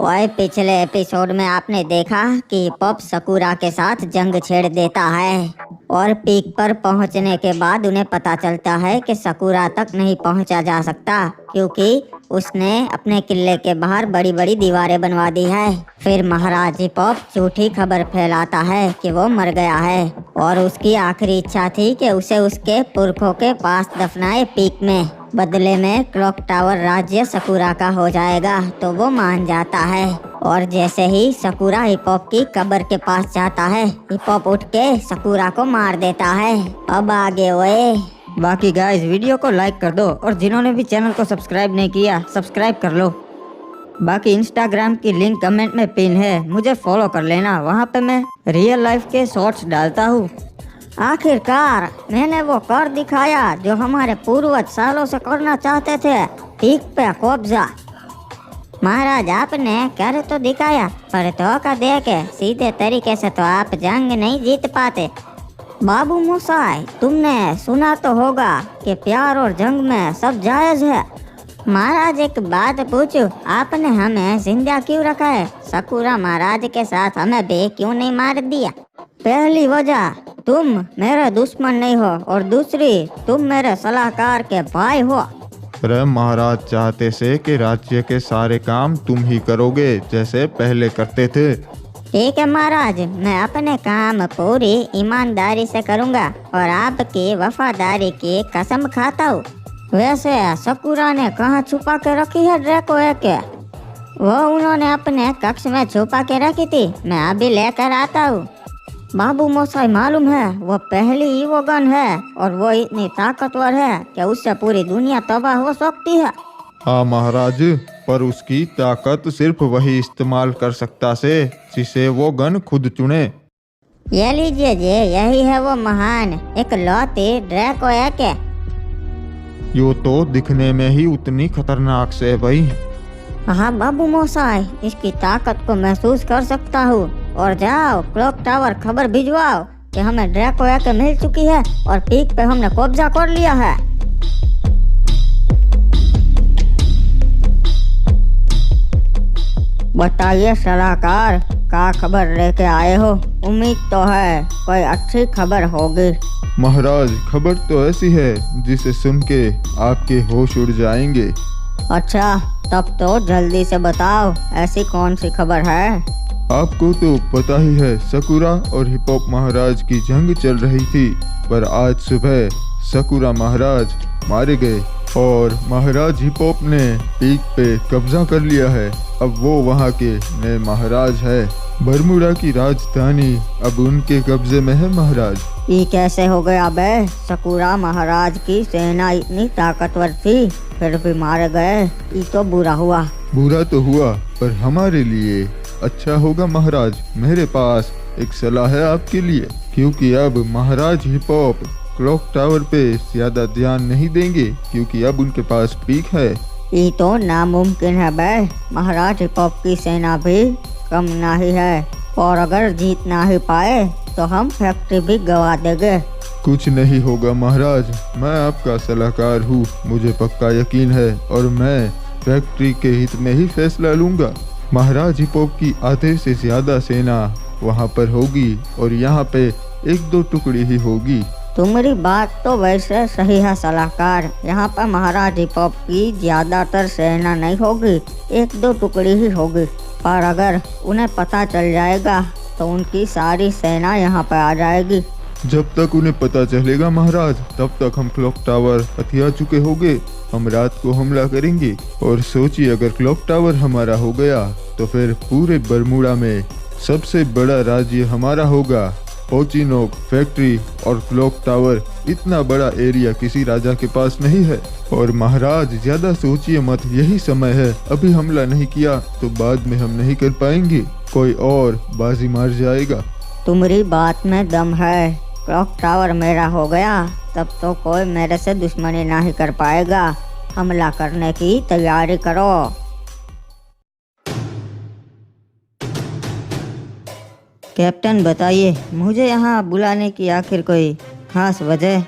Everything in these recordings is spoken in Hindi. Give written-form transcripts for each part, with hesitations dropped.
ओए, पिछले एपिसोड में आपने देखा कि पॉप सकुरा के साथ जंग छेड़ देता है और पीक पर पहुंचने के बाद उन्हें पता चलता है कि सकुरा तक नहीं पहुंचा जा सकता क्योंकि उसने अपने किले के बाहर बड़ी बड़ी दीवारें बनवा दी है। फिर महाराज हिपोप झूठी खबर फैलाता है कि वो मर गया है और उसकी आखिरी इच्छा थी कि उसे उसके पुरखों के पास दफनाए पीक में। बदले में क्लॉक टावर राज्य सकुरा का हो जाएगा तो वो मान जाता है और जैसे ही सकुरा हिपोप की कब्र के पास जाता है, हिपोप उठ के सकुरा को मार देता है। अब आगे ओए। बाकी गाइस वीडियो को लाइक कर दो और जिन्होंने भी चैनल को सब्सक्राइब नहीं किया सब्सक्राइब कर लो। बाकी इंस्टाग्राम की लिंक कमेंट में पिन है, मुझे फॉलो कर लेना, वहाँ पे मैं रियल लाइफ के शॉर्ट्स डालता हूँ। आखिरकार मैंने वो कर दिखाया जो हमारे पूर्वज सालों से करना चाहते थे, पीक पे कब्जा। महाराज आपने कर तो दिखाया पर धोखा दे के सीधे तरीके से तो आप जंग नहीं जीत पाते। बाबू मोसाई, तुमने सुना तो होगा कि प्यार और जंग में सब जायज है। महाराज एक बात पूछूं, आपने हमें जिंदा क्यों रखा है? सकुरा महाराज के साथ हमें भी क्यों नहीं मार दिया? पहली वजह, तुम मेरे दुश्मन नहीं हो और दूसरी, तुम मेरे सलाहकार के भाई हो। अरे महाराज चाहते से कि राज्य के सारे काम तुम ही करोगे जैसे पहले करते थे। ठीक है महाराज, मैं अपने काम पूरी ईमानदारी से करूंगा और आपकी वफादारी की कसम खाता हूँ। वैसे सकुरा ने कहाँ छुपा के रखी है ड्रैको के? वो उन्होंने अपने कक्ष में छुपा के रखी थी, मैं अभी लेकर आता हूँ। बाबू मोसाई, मालूम है वो पहली ईवोगन है और वो इतनी ताकतवर है कि उससे पूरी दुनिया तबाह हो सकती है। हाँ महाराज, पर उसकी ताकत सिर्फ वही इस्तेमाल कर सकता से जिसे वो गन खुद चुने। ये लीजिए जी, यही है वो महान इकलौती ड्रैको के। यो तो दिखने में ही उतनी खतरनाक से है भाई। हाँ बाबू मोसाई, इसकी ताकत को महसूस कर सकता हूँ। और जाओ क्लॉक टावर खबर भिजवाओ कि हमें ड्रैको के मिल चुकी है और पीक पे हमने कब्जा कर लिया है। बताइए सलाहकार, क्या खबर लेके आए हो? उम्मीद तो है कोई अच्छी खबर होगी। महाराज खबर तो ऐसी है जिसे सुन के आपके होश उड़ जाएंगे। अच्छा, तब तो जल्दी से बताओ, ऐसी कौन सी खबर है? आपको तो पता ही है, सकुरा और हिपोप महाराज की जंग चल रही थी, पर आज सुबह सकुरा महाराज मारे गए और महाराज हिपोप ने पीक पे कब्जा कर लिया है। अब वो वहाँ के नए महाराज है। बरमूडा की राजधानी अब उनके कब्जे में है महाराज। ये कैसे हो गया बे? सकुरा महाराज की सेना इतनी ताकतवर थी, फिर भी मारे गए। ये तो बुरा हुआ। बुरा तो हुआ पर हमारे लिए अच्छा होगा महाराज। मेरे पास एक सलाह है आपके लिए, क्योंकि अब महाराज हिपोप क्लॉक टावर पे ज्यादा ध्यान नहीं देंगे क्योंकि अब उनके पास पीक है। ये तो नामुमकिन है बे, महाराज हिपोप की सेना भी कम नहीं है और अगर जीत ना ही पाए तो हम फैक्ट्री भी गवा देंगे। कुछ नहीं होगा महाराज, मैं आपका सलाहकार हूँ, मुझे पक्का यकीन है और मैं फैक्ट्री के हित में ही फैसला लूंगा। महाराज हिपोप की आधे से ज्यादा सेना वहाँ पर होगी और यहाँ पे एक दो टुकड़ी ही होगी। तुम्हारी बात तो वैसे सही है सलाहकार, यहाँ पर महाराज हिपोप की ज्यादातर सेना नहीं होगी, एक दो टुकड़ी ही होगी। पर अगर उन्हें पता चल जाएगा तो उनकी सारी सेना यहाँ पर आ जाएगी। जब तक उन्हें पता चलेगा महाराज, तब तक हम क्लॉक टावर हथिया चुके होंगे। हम रात को हमला करेंगे और सोचिए अगर क्लॉक टावर हमारा हो गया तो फिर पूरे बरमूडा में सबसे बड़ा राज्य हमारा होगा। ओचिनोक फैक्ट्री और क्लॉक टावर, इतना बड़ा एरिया किसी राजा के पास नहीं है। और महाराज ज्यादा सोचिए मत, यही समय है। अभी हमला नहीं किया तो बाद में हम नहीं कर पाएंगे, कोई और बाजी मार जाएगा। तुम्हारी बात में दम है। क्लॉक टावर मेरा हो गया तब तो कोई मेरे से दुश्मनी नहीं कर पाएगा। हमला करने की तैयारी करो। कैप्टन बताइए, मुझे यहाँ बुलाने की आखिर कोई खास वजह?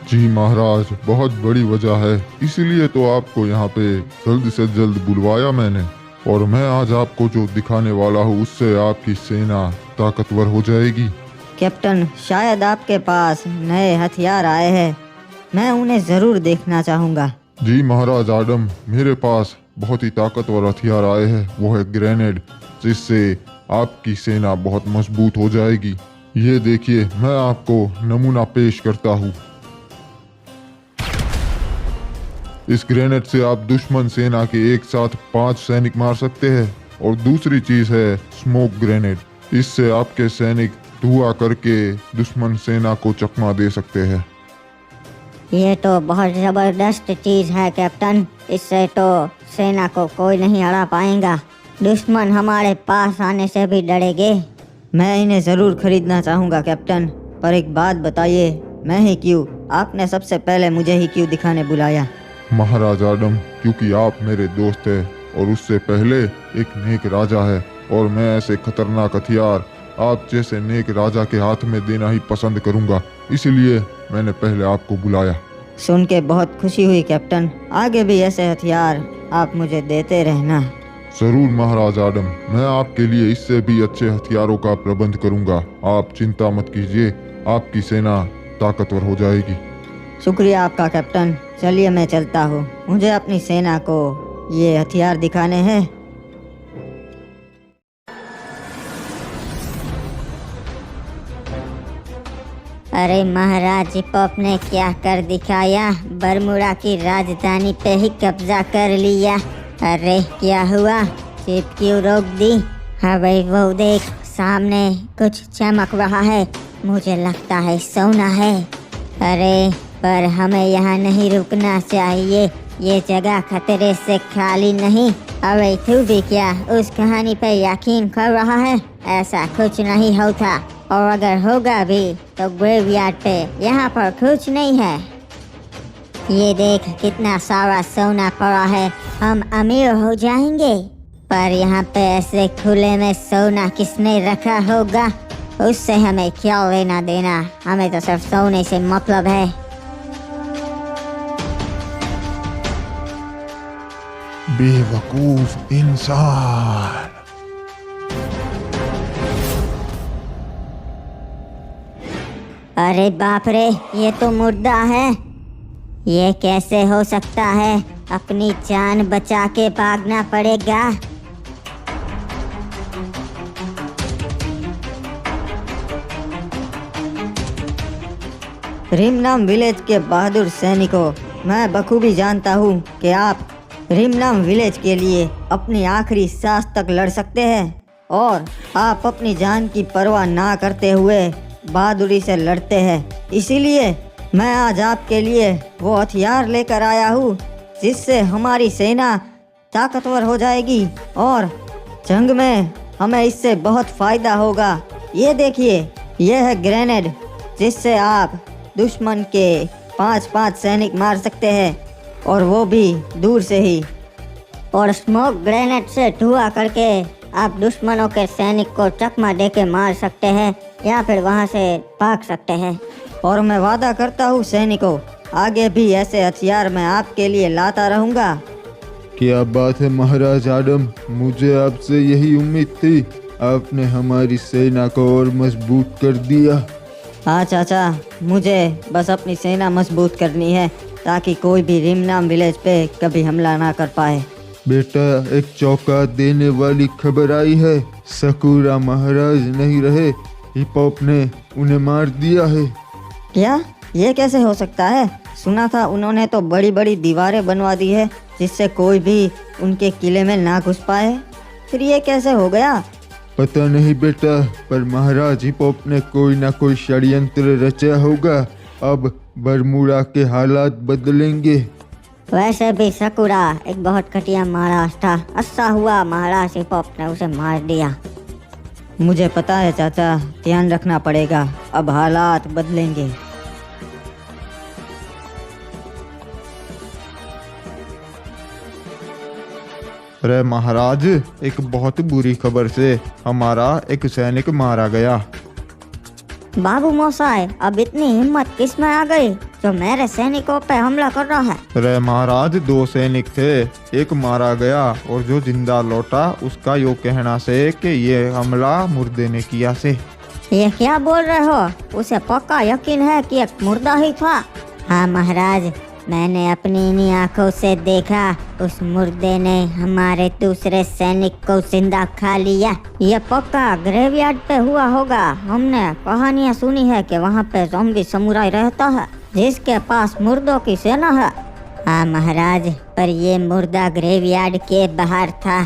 जी महाराज, बहुत बड़ी वजह है, इसीलिए तो आपको यहाँ पे जल्द से जल्द बुलवाया मैंने। और मैं आज आपको जो दिखाने वाला हूँ उससे आपकी सेना ताकतवर हो जाएगी। कैप्टन, शायद आपके पास नए हथियार आए हैं, मैं उन्हें ज़रूर देखना चाहूँगा। जी महाराज आडम, मेरे पास बहुत ही ताकतवर हथियार आए हैं, वो है ग्रेनेड, जिससे आपकी सेना बहुत मजबूत हो जाएगी। ये देखिए, मैं आपको नमूना पेश करता हूँ। इस ग्रेनेड से आप दुश्मन सेना के एक साथ 5 सैनिक मार सकते हैं। और दूसरी चीज है स्मोक ग्रेनेड, इससे आपके सैनिक धुआं करके दुश्मन सेना को चकमा दे सकते हैं। ये तो बहुत जबरदस्त चीज है कैप्टन, इससे तो सेना को कोई नहीं हरा पाएगा। दुश्मन हमारे पास आने से भी डरेंगे। मैं इन्हें ज़रूर खरीदना चाहूँगा कैप्टन, पर एक बात बताइए, मैं ही क्यों? आपने सबसे पहले मुझे ही क्यों दिखाने बुलाया? महाराज आडम, क्योंकि आप मेरे दोस्त हैं और उससे पहले एक नेक राजा है, और मैं ऐसे खतरनाक हथियार आप जैसे नेक राजा के हाथ में देना ही पसंद करूंगा, इसलिए मैंने पहले आपको बुलाया। सुन के बहुत खुशी हुई कैप्टन, आगे भी ऐसे हथियार आप मुझे देते रहना। जरूर महाराज आडम, मैं आपके लिए इससे भी अच्छे हथियारों का प्रबंध करूंगा। आप चिंता मत कीजिए, आपकी सेना ताकतवर हो जाएगी। शुक्रिया आपका कैप्टन, चलिए मैं चलता हूँ, मुझे अपनी सेना को ये हथियार दिखाने हैं। अरे महाराज हिपॉप ने क्या कर दिखाया, बरमूडा की राजधानी पे ही कब्जा कर लिया। अरे क्या हुआ, जीप क्यों रोक दी? हाँ भाई, वो देख सामने कुछ चमक रहा है, मुझे लगता है सोना है। अरे पर हमें यहाँ नहीं रुकना चाहिए, ये जगह खतरे से खाली नहीं। अरे तू भी क्या उस कहानी पे यकीन कर रहा है? ऐसा कुछ नहीं होता, और अगर होगा भी तो ग्रेवयार्ड पे, यहाँ पर कुछ नहीं है। ये देख कितना सारा सोना पड़ा है, हम अमीर हो जाएंगे। पर यहाँ पे ऐसे खुले में सोना किसने रखा होगा? उससे हमें क्या लेना देना, हमें तो सिर्फ सोने से मतलब है। बेवकूफ इंसान। अरे बाप रे, ये तो मुर्दा है। ये कैसे हो सकता है? अपनी जान बचा के भागना पड़ेगा। रिमनाम विलेज के बहादुर सैनिकों, मैं बखूबी जानता हूँ कि आप रिमनाम विलेज के लिए अपनी आखिरी सांस तक लड़ सकते हैं, और आप अपनी जान की परवाह ना करते हुए बहादुरी से लड़ते हैं। इसीलिए मैं आज आपके लिए वो हथियार लेकर आया हूँ जिससे हमारी सेना ताकतवर हो जाएगी, और जंग में हमें इससे बहुत फ़ायदा होगा। ये देखिए, यह है ग्रेनेड, जिससे आप दुश्मन के 5-5 सैनिक मार सकते हैं, और वो भी दूर से ही। और स्मोक ग्रेनेड से धुआं करके आप दुश्मनों के सैनिक को चकमा दे के मार सकते हैं, या फिर वहां से भाग सकते हैं। और मैं वादा करता हूँ सैनिकों, आगे भी ऐसे हथियार मैं आपके लिए लाता रहूँगा। क्या बात है महाराज आडम, मुझे आपसे यही उम्मीद थी। आपने हमारी सेना को और मजबूत कर दिया। हाँ चाचा, मुझे बस अपनी सेना मजबूत करनी है ताकि कोई भी रिमनाम विलेज पे कभी हमला ना कर पाए। बेटा, एक चौंका देने वाली खबर आई है। सकूरा महाराज नहीं रहे, हिपॉप ने उन्हें मार दिया है। क्या? ये कैसे हो सकता है? सुना था उन्होंने तो बड़ी बड़ी दीवारें बनवा दी है जिससे कोई भी उनके किले में ना घुस पाए। फिर ये कैसे हो गया? पता नहीं बेटा, पर महाराज हिपॉप ने कोई ना कोई षड्यंत्र रचा होगा। अब बरमूडा के हालात बदलेंगे। वैसे भी सकुरा एक बहुत घटिया महाराज था, अच्छा हुआ महाराज हिपॉप ने उसे मार दिया। मुझे पता है चाचा, ध्यान रखना पड़ेगा, अब हालात बदलेंगे। अरे महाराज, एक बहुत बुरी खबर से हमारा एक सैनिक मारा गया। बाबू मोसाई, अब इतनी हिम्मत किस में आ गई जो मेरे सैनिकों पे हमला कर रहा है? अरे महाराज, 2 सैनिक थे, एक मारा गया और जो जिंदा लौटा उसका यो कहना से कि ये हमला मुर्दे ने किया से। ये क्या बोल रहे हो? उसे पक्का यकीन है कि एक मुर्दा ही था। हाँ महाराज, मैंने अपनी इन्हीं आंखों से देखा, उस मुर्दे ने हमारे दूसरे सैनिक को जिंदा खा लिया। ये पक्का ग्रेवयार्ड पे हुआ होगा। हमने कहानियाँ सुनी है कि वहाँ पे ज़ॉम्बी समुराई रहता है जिसके पास मुर्दों की सेना है। हाँ महाराज, पर ये मुर्दा ग्रेवयार्ड के बाहर था।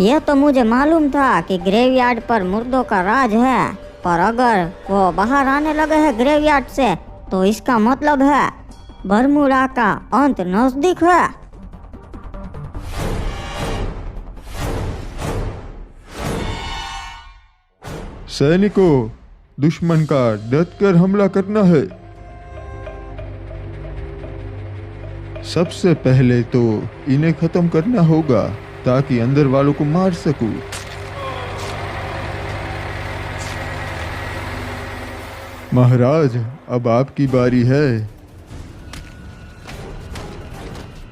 ये तो मुझे मालूम था कि ग्रेवयार्ड पर मुर्दों का राज है, पर अगर वो बाहर आने लगे हैं ग्रेवयार्ड से तो इसका मतलब है बरमूडा का अंत नजदीक है। सैनिकों, दुश्मन का डटकर हमला करना है। सबसे पहले तो इन्हें खत्म करना होगा ताकि अंदर वालों को मार सकूं। महाराज, अब आपकी बारी है।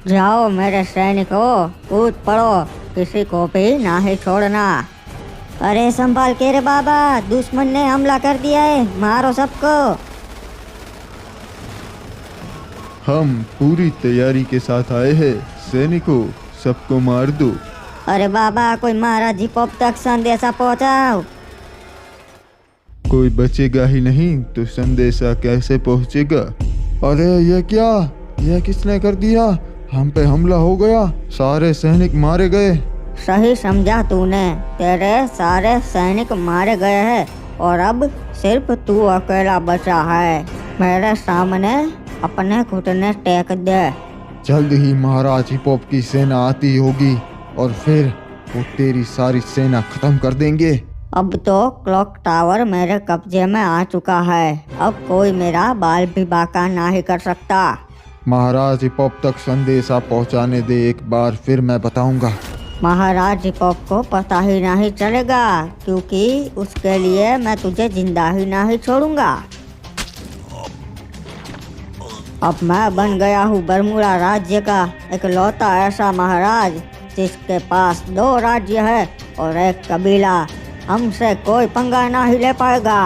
जाओ मेरे सैनिकों, कूद पड़ो, किसी को भी ना ही छोड़ना। अरे संभाल के रे बाबा, दुश्मन ने हमला कर दिया है, मारो सबको। हम पूरी तैयारी के साथ आए हैं। सैनिकों, सबको मार दो। अरे बाबा, कोई महाराज जी पॉप तक संदेशा पहुंचाओ। कोई बचेगा ही नहीं तो संदेशा कैसे पहुंचेगा? अरे ये क्या, ये किसने कर दिया? हम पे हमला हो गया, सारे सैनिक मारे गए। सही समझा तूने, तेरे सारे सैनिक मारे गए हैं और अब सिर्फ तू अकेला बचा है। मेरे सामने अपने घुटने टेक दे। जल्द ही महाराज हिपोप की सेना आती होगी और फिर वो तेरी सारी सेना खत्म कर देंगे। अब तो क्लॉक टावर मेरे कब्जे में आ चुका है, अब कोई मेरा बाल भी बाका ना ही कर सकता। महाराज हिपोप तक संदेशा पहुंचाने दे एक बार, फिर मैं बताऊंगा। महाराज हिपोप को पता ही नहीं चलेगा, क्योंकि उसके लिए मैं तुझे जिंदा ही नहीं छोड़ूंगा। अब मैं बन गया हूँ बरमूडा राज्य का इकलौता ऐसा महाराज जिसके पास 2 राज्य है और 1 कबीला। हमसे कोई पंगा ना ही ले पाएगा।